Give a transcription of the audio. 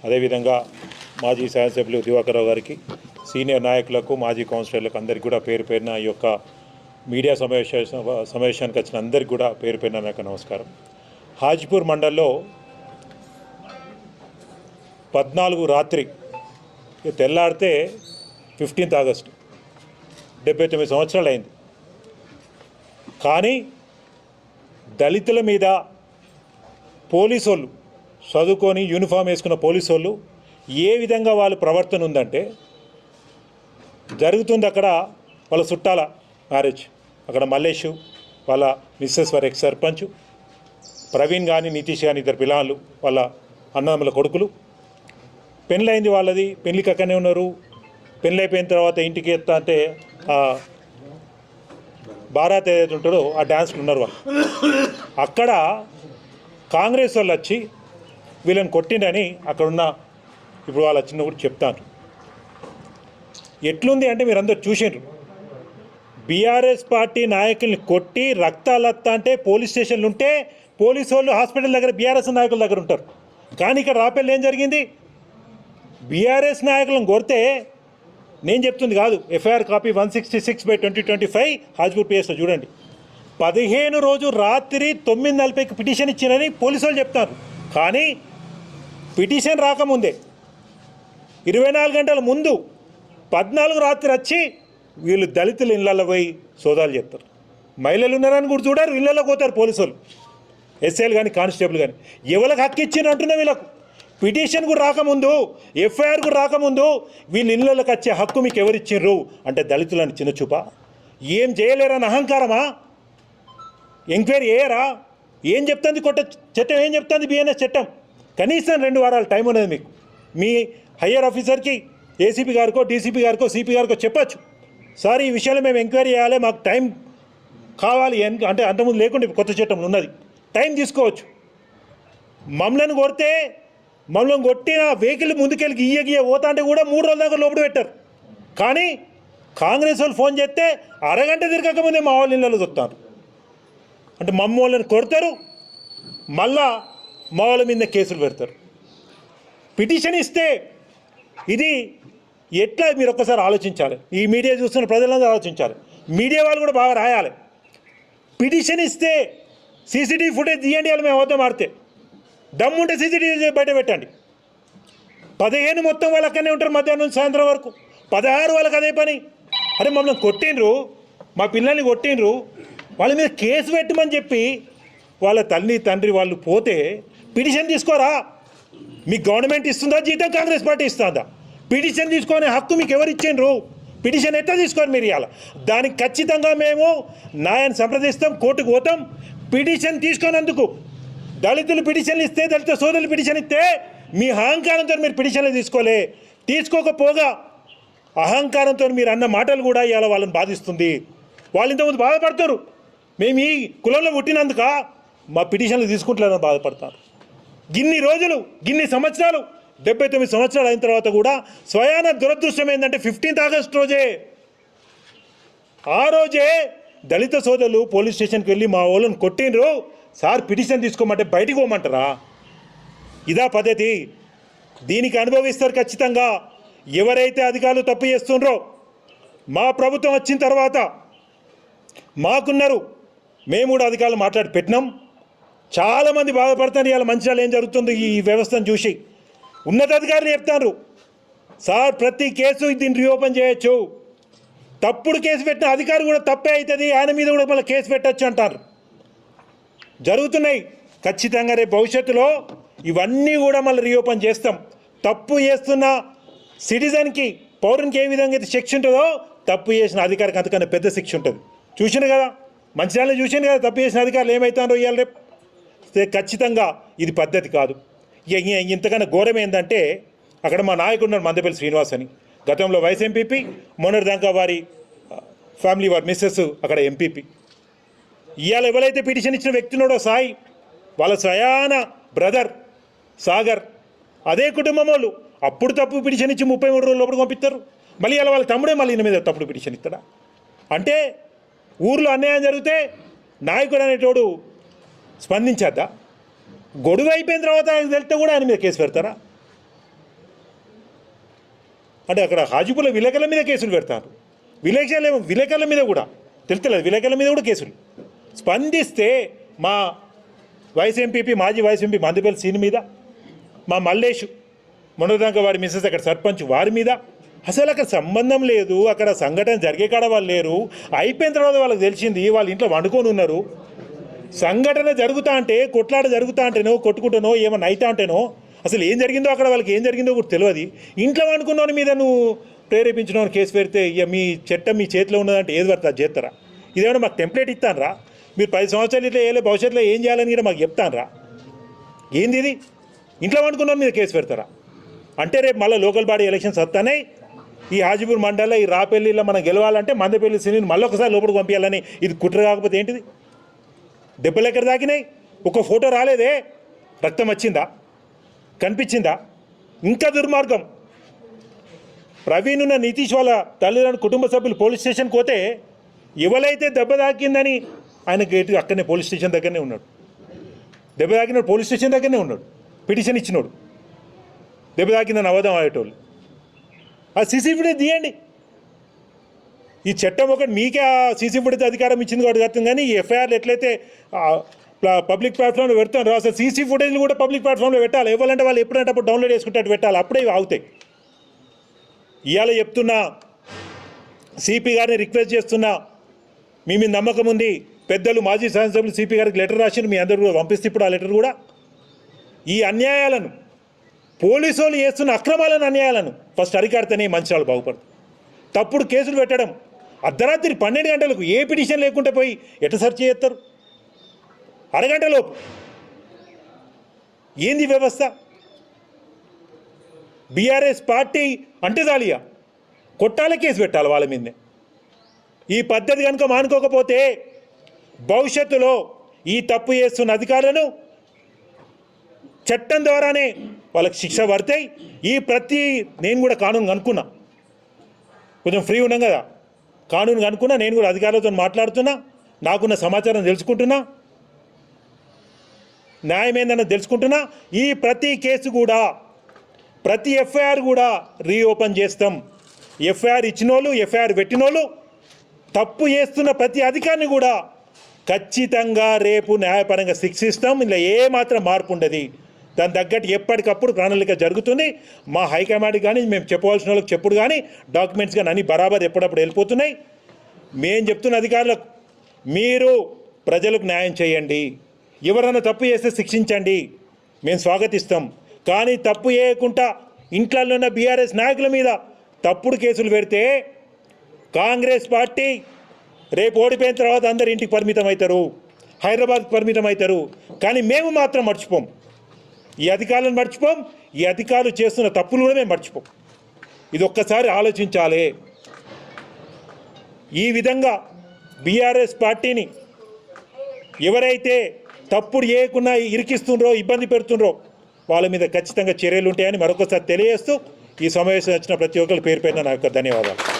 అదేవిధంగా మాజీ శాసనసభ్యులు దివాకర్రావు గారికి, సీనియర్ నాయకులకు, మాజీ కౌన్సిలర్లకు అందరికీ కూడా పేరు పేరున ఈ యొక్క మీడియా సమావేశానికి వచ్చిన అందరికీ కూడా పేరు పేరున నాకు నమస్కారం. హాజీపూర్ మండల్లో 14 రాత్రి తెల్లాడితే 15 ఆగస్టు 79 సంవత్సరాలు అయింది. కానీ దళితుల మీద పోలీసు వాళ్ళు, చదువుకొని యూనిఫామ్ వేసుకున్న పోలీసు వాళ్ళు ఏ విధంగా వాళ్ళ ప్రవర్తన ఉందంటే, జరుగుతుంది అక్కడ వాళ్ళ చుట్టాల మ్యారేజ్. అక్కడ మల్లేష్ వాళ్ళ మిస్సెస్ వారి ఎక్స్ సర్పంచ్, ప్రవీణ్ కానీ నితీష్ కానీ ఇద్దరు పిల్లలు, వాళ్ళ అన్నదమ్ముల కొడుకులు. పెళ్ళైంది వాళ్ళది, పెళ్ళికి అక్కడనే ఉన్నారు. పెళ్ళి అయిపోయిన తర్వాత ఇంటికి ఎత్తా అంటే బారాత్ ఏదైతే ఉంటాడో ఆ డ్యాన్స్లు ఉన్నారు వాళ్ళు. అక్కడ కాంగ్రెస్ వాళ్ళు వచ్చి వీళ్ళని కొట్టిండని అక్కడున్న ఇప్పుడు వాళ్ళ చిన్న కూడా చెప్తాను. ఎట్లుంది అంటే మీరందరూ చూసిండ్రు, బీఆర్ఎస్ పార్టీ నాయకుల్ని కొట్టి రక్తాలత్త అంటే పోలీస్ స్టేషన్లు ఉంటే పోలీసు వాళ్ళు హాస్పిటల్ దగ్గర బీఆర్ఎస్ నాయకుల దగ్గర ఉంటారు. కానీ ఇక్కడ రాపల్లి ఏం జరిగింది, బీఆర్ఎస్ నాయకులను కొడితే, నేను చెప్తుంది కాదు, ఎఫ్ఐఆర్ కాపీ 166/2025 హాజీపూర్ పిఎస్లో చూడండి. 15 రోజు రాత్రి 9:40కి పిటిషన్ ఇచ్చిందని పోలీసు వాళ్ళు చెప్తారు. కానీ పిటిషన్ రాకముందే 24 గంటల ముందు 14 రాత్రి వచ్చి వీళ్ళు దళితుల ఇళ్ళల్లో పోయి సోదాలు చేస్తారు. మహిళలు ఉన్నారని కూడా చూడారు, ఇళ్ళలో పోతారు పోలీసు వాళ్ళు, ఎస్ఐలు కానీ కానిస్టేబుల్ కానీ. ఎవరికి హక్కు ఇచ్చిండ్రు అంటున్నా వీళ్ళకు. పిటిషన్ కూడా రాకముందు, ఎఫ్ఐఆర్ కూడా రాకముందు వీళ్ళు ఇళ్ళకి వచ్చే హక్కు మీకు ఎవరిచ్చిండ్రు అంటే దళితులని చిన్న చూపా? ఏం చేయలేరని అహంకారమా? ఎంక్వైరీ చేయరా? ఏం చెప్తుంది కొత్త చట్టం, ఏం చెప్తుంది బిఎన్ఎస్ చట్టం? కనీసం 2 వారాల టైం ఉన్నది మీకు. మీ హయ్యర్ ఆఫీసర్కి, ఏసీపీ గారికో, డీసీపీ గారికో, సిపి గారికో చెప్పచ్చు, సార్ ఈ విషయంలో మేము ఎంక్వైరీ చేయాలి, మాకు టైం కావాలి అంటే అంతకుముందు లేకుండా కొత్త చట్టం ఉన్నది, టైం తీసుకోవచ్చు. మమ్మల్ని కొడితే, మమ్మల్ని కొట్టిన వెహికల్ ముందుకెళ్ళి గీయ పోతా అంటే కూడా 3 రోజుల దాకా లోపల పెట్టారు. కానీ కాంగ్రెస్ వాళ్ళు ఫోన్ చేస్తే అరగంట తిరగకముందే మా వాళ్ళ ఇళ్ళలో చూస్తారు. అంటే మమ్మల్ని కొడతారు, మళ్ళా మా వాళ్ళ మీద కేసులు పెడతారు. పిటిషన్ ఇస్తే ఇది ఎట్లా మీరు ఒక్కసారి ఆలోచించాలి. ఈ మీడియా చూస్తున్న ప్రజలందరూ ఆలోచించాలి, మీడియా వాళ్ళు కూడా బాగా రాయాలి. పిటిషన్ ఇస్తే సీసీటీవీ ఫుటేజ్ తీయండి, వాళ్ళు మేము అబద్ధం ఆడితే దమ్ముంటే సీసీటీవీ బయట పెట్టండి. 15 మొత్తం వాళ్ళు అక్కడనే ఉంటారు మధ్యాహ్నం నుంచి సాయంత్రం వరకు. 16 వాళ్ళకి అదే పని. అరే మమ్మల్ని కొట్టిండ్రు, మా పిల్లల్ని కొట్టిండ్రు, వాళ్ళ మీద కేసు పెట్టమని చెప్పి వాళ్ళ తల్లి తండ్రి వాళ్ళు పోతే పిటిషన్ తీసుకోరా? మీకు గవర్నమెంట్ ఇస్తుందా జీతం, కాంగ్రెస్ పార్టీ ఇస్తుందా? పిటిషన్ తీసుకునే హక్కు మీకు ఎవరు ఇచ్చిండ్రు? పిటిషన్ ఎట్లా తీసుకొని మీరు ఇవ్వాలి? దానికి ఖచ్చితంగా మేము న్యాయాన్ని సంప్రదిస్తాం, కోర్టుకు పోతాం. పిటిషన్ తీసుకున్నందుకు దళితులు పిటిషన్లు ఇస్తే, దళిత సోదరులు పిటిషన్ ఇస్తే మీ అహంకారంతో మీరు పిటిషన్లు తీసుకోకపోగా అహంకారంతో మీరు అన్న మాటలు కూడా ఇవాళ వాళ్ళని బాధిస్తుంది. వాళ్ళు ఇంతకుముందు బాధపడతారు, మేము ఈ కులంలో పుట్టినందుక మా పిటిషన్లు తీసుకుంటలేదని బాధపడతారు. గిన్ని రోజులు, గిన్ని సంవత్సరాలు, 79 సంవత్సరాలు అయిన తర్వాత కూడా స్వయాన దురదృష్టం ఏంటంటే 15 ఆగస్టు రోజే, ఆ రోజే దళిత సోదరులు పోలీస్ స్టేషన్కి వెళ్ళి మా వాళ్ళని కొట్టిండ్రు, సార్ పిటిషన్ తీసుకోమంటే బయటికి పోమంటారా? ఇదా పద్ధతి? దీనికి అనుభవిస్తారు ఖచ్చితంగా ఎవరైతే అధికారులు తప్పు చేస్తుండ్రో. మా ప్రభుత్వం వచ్చిన తర్వాత మాకున్నారు, మేము కూడా అధికారులు మాట్లాడి పెట్టినాం. చాలామంది బాధపడతారు ఇవాళ మంచిర్యాల ఏం జరుగుతుందో ఈ వ్యవస్థను చూసి. ఉన్నతాధికారులు చెప్తారు, సార్ ప్రతి కేసు దీన్ని రీఓపెన్ చేయొచ్చు, తప్పుడు కేసు పెట్టిన అధికారి కూడా తప్పే అవుతుంది, ఆయన మీద కూడా మళ్ళీ కేసు పెట్టచ్చు అంటారు. జరుగుతున్నాయి. ఖచ్చితంగా రేపు భవిష్యత్తులో ఇవన్నీ కూడా మళ్ళీ రీఓపెన్ చేస్తాం. తప్పు చేస్తున్న సిటిజన్కి, పౌరునికి ఏ విధంగా అయితే శిక్ష ఉంటుందో తప్పు చేసిన అధికారికి అంతకన్నా పెద్ద శిక్ష ఉంటుంది. చూసిండు కదా, మంచిర్యాలలో చూసిండు కదా తప్పు చేసిన అధికారులు ఏమవుతారో ఇవాళ రేపు. ఖచ్చితంగా ఇది పద్ధతి కాదు. ఇంతకన్నా ఘోరం ఏంటంటే, అక్కడ మా నాయకుడు ఉన్నారు మందపల్లి శ్రీనివాస్ అని, గతంలో వైస్ ఎంపీపీ, మొన్నటిదాకా వారి ఫ్యామిలీ వారి మిస్సెస్ అక్కడ ఎంపీపీ. ఇవాళ ఎవరైతే పిటిషన్ ఇచ్చిన వ్యక్తి ఉన్నాడో సాయి, వాళ్ళ స్వయాన బ్రదర్ సాగర్, అదే కుటుంబం వాళ్ళు అప్పుడు తప్పు పిటిషన్ ఇచ్చి 33 రోజులు లోపలికి పంపిస్తారు. మళ్ళీ ఇలా వాళ్ళ తమ్ముడే మళ్ళీ ఈయన మీద తప్పుడు పిటిషన్ ఇస్తాడా? అంటే ఊర్లో అన్యాయం జరిగితే నాయకుడు అనేటోడు స్పందించేద్దా? గొడవ అయిపోయిన తర్వాత ఆయన వెళ్తే కూడా ఆయన మీద కేసు పెడతారా? అంటే అక్కడ హాజీపూర్లో విలేకరుల మీద కేసులు పెడతారు, విలేకరుల మీద కూడా తెలుస్తలేదు, విలేకరుల మీద కూడా కేసులు. స్పందిస్తే మా వైస్ ఎంపీపీ మాజీ వైస్ ఎంపీ మందుపల్లి సీన్ మీద, మా మల్లేష్ మొన్నదాకా వారి మిస్సెస్ అక్కడ సర్పంచ్ వారి మీద, అసలు అక్కడ సంబంధం లేదు, అక్కడ సంఘటన జరిగే కాడ వాళ్ళు లేరు. అయిపోయిన తర్వాత వాళ్ళకి తెలిసింది వాళ్ళ ఇంట్లో వండుకొని ఉన్నారు. సంఘటన జరుగుతా అంటే, కొట్లాట జరుగుతా అంటేనో, కొట్టుకుంటానో, ఏమన్నా అయితా అంటేనో, అసలు ఏం జరిగిందో అక్కడ వాళ్ళకి ఏం జరిగిందో కూడా తెలియదు. ఇంట్లో వండుకున్నవాని మీద నువ్వు ప్రేరేపించిన కేసు పెడితే ఇక మీ చట్టం మీ చేతిలో ఉన్నదంటే ఏది పడితే అది చేస్తారా? ఇదేమన్నా మాకు టెంప్లెట్ ఇస్తానరా? మీరు 10 సంవత్సరాలు ఇట్లా వేయలే, భవిష్యత్తులో ఏం చేయాలని కూడా మాకు చెప్తానరా? ఏంది ఇది? ఇంట్లో వండుకున్నవాని మీద కేసు పెడతారా? అంటే రేపు మళ్ళీ లోకల్ బాడీ ఎలక్షన్స్ వస్తానే, ఈ హాజీపూర్ మండలంలో ఈ రాపల్లిలో మనం గెలవాలంటే మందపల్లి సినిని మళ్ళీ ఒకసారి లోపలికి పంపించాలని, ఇది కుట్ర కాకపోతే ఏంటిది? దెబ్బలు ఎక్కడ తాకినాయి? ఒక ఫోటో రాలేదే, రక్తం వచ్చిందా, కనిపించిందా? ఇంకా దుర్మార్గం. ప్రవీణ్ ఉన్న నితీష్ వాళ్ళ తల్లిదండ్రులు కుటుంబ సభ్యులు పోలీస్ స్టేషన్కి పోతే ఎవరైతే దెబ్బ తాకిందని ఆయన గేటు అక్కడనే పోలీస్ స్టేషన్ దగ్గరనే ఉన్నాడు. దెబ్బ తాకినాడు పోలీస్ స్టేషన్ దగ్గరనే ఉన్నాడు, పిటిషన్ ఇచ్చినాడు. దెబ్బ తాకిందని అవధం ఆడేటోళ్ళు ఆ సీసీ ఫుటేజ్ తీయండి. ఈ చట్టం ఒకటి మీకే ఆ సీసీ ఫుటేజ్ అధికారం ఇచ్చింది కాబట్టి అర్థం, కానీ ఈ ఎఫ్ఐఆర్లు ఎట్లయితే పబ్లిక్ ప్లాట్ఫామ్లో పెడతాను, అసలు సీసీ ఫుటేజ్లు కూడా పబ్లిక్ ప్లాట్ఫామ్లో పెట్టాలి. ఎవరంటే వాళ్ళు ఎప్పుడంటే అప్పుడు డౌన్లోడ్ చేసుకుంటే పెట్టాలి, అప్పుడే ఇవి అవుతాయి. ఇవాళ చెప్తున్నా, సిపి గారిని రిక్వెస్ట్ చేస్తున్నా, మీ మీద నమ్మకం ఉంది, పెద్దలు మాజీ శాసనసభ్యులు సిపి గారికి లెటర్ రాసి మీ అందరూ కూడా పంపిస్తే ఇప్పుడు ఆ లెటర్ కూడా ఈ అన్యాయాలను, పోలీసు వాళ్ళు చేస్తున్న అక్రమాలను, అన్యాయాలను ఫస్ట్ అరికాడితేనే మంచిర్యాల బాగుపడుతుంది. తప్పుడు కేసులు పెట్టడం, అర్ధరాత్రి 12 గంటలకు ఏ పిటిషన్ లేకుండా పోయి ఎట్లా సెర్చ్ చేస్తారు? అరగంటలోపు ఏంది వ్యవస్థ? బీఆర్ఎస్ పార్టీ అంటే చాలియా కొట్టాల కేసు పెట్టాలి వాళ్ళ మీదే. ఈ పద్ధతి కనుక మానుకోకపోతే భవిష్యత్తులో ఈ తప్పు చేస్తున్న అధికారులను చట్టం ద్వారానే వాళ్ళకి శిక్ష పడతాయి. నేను కూడా కానూను కనుక్కున్నా, కొంచెం ఫ్రీ ఉన్నాం కదా, కానూను కనుక్కున్నా, నేను కూడా అధికారులతో మాట్లాడుతున్నా, నాకున్న సమాచారం తెలుసుకుంటున్నా, న్యాయం ఏందన్న తెలుసుకుంటున్నా. ఈ ప్రతి కేసు కూడా, ప్రతి ఎఫ్ఐఆర్ కూడా రీఓపెన్ చేస్తాం. ఎఫ్ఐఆర్ ఇచ్చినోళ్ళు, ఎఫ్ఐఆర్ పెట్టినోళ్ళు, తప్పు చేస్తున్న ప్రతి అధికారిని కూడా ఖచ్చితంగా రేపు న్యాయపరంగా శిక్షిస్తాం. ఇలా ఏమాత్రం మార్పు ఉండదు. దాని తగ్గట్టు ఎప్పటికప్పుడు ప్రణాళిక జరుగుతుంది. మా హైకమాండ్కి కానీ మేము చెప్పవలసిన వాళ్ళకి చెప్పుడు కానీ డాక్యుమెంట్స్ కానీ అన్నీ బరాబర్ ఎప్పుడప్పుడు వెళ్ళిపోతున్నాయి. మేము చెప్తున్న అధికారులకు, మీరు ప్రజలకు న్యాయం చేయండి, ఎవరైనా తప్పు చేస్తే శిక్షించండి, మేము స్వాగతిస్తాం. కానీ తప్పు చేయకుండా ఇంట్లో ఉన్న బీఆర్ఎస్ నాయకుల మీద తప్పుడు కేసులు పెడితే కాంగ్రెస్ పార్టీ రేపు ఓడిపోయిన తర్వాత అందరు ఇంటికి పరిమితం అవుతారు, హైదరాబాద్కి పరిమితం అవుతారు. కానీ మేము మాత్రం మర్చిపోం, ఈ అధికారులను మర్చిపోం, ఈ అధికారులు చేస్తున్న తప్పులు కూడా మేము మర్చిపోం. ఇది ఒక్కసారి ఆలోచించాలి. ఈ విధంగా బీఆర్ఎస్ పార్టీని ఎవరైతే తప్పుడు చేయకుండా ఇరికిస్తుండ్రో, ఇబ్బంది పెడుతుండ్రో వాళ్ళ మీద ఖచ్చితంగా చర్యలు ఉంటాయని మరొకసారి తెలియజేస్తూ ఈ సమావేశం వచ్చిన ప్రతి ఒక్కరి పేరు పైన నా యొక్క ధన్యవాదాలు.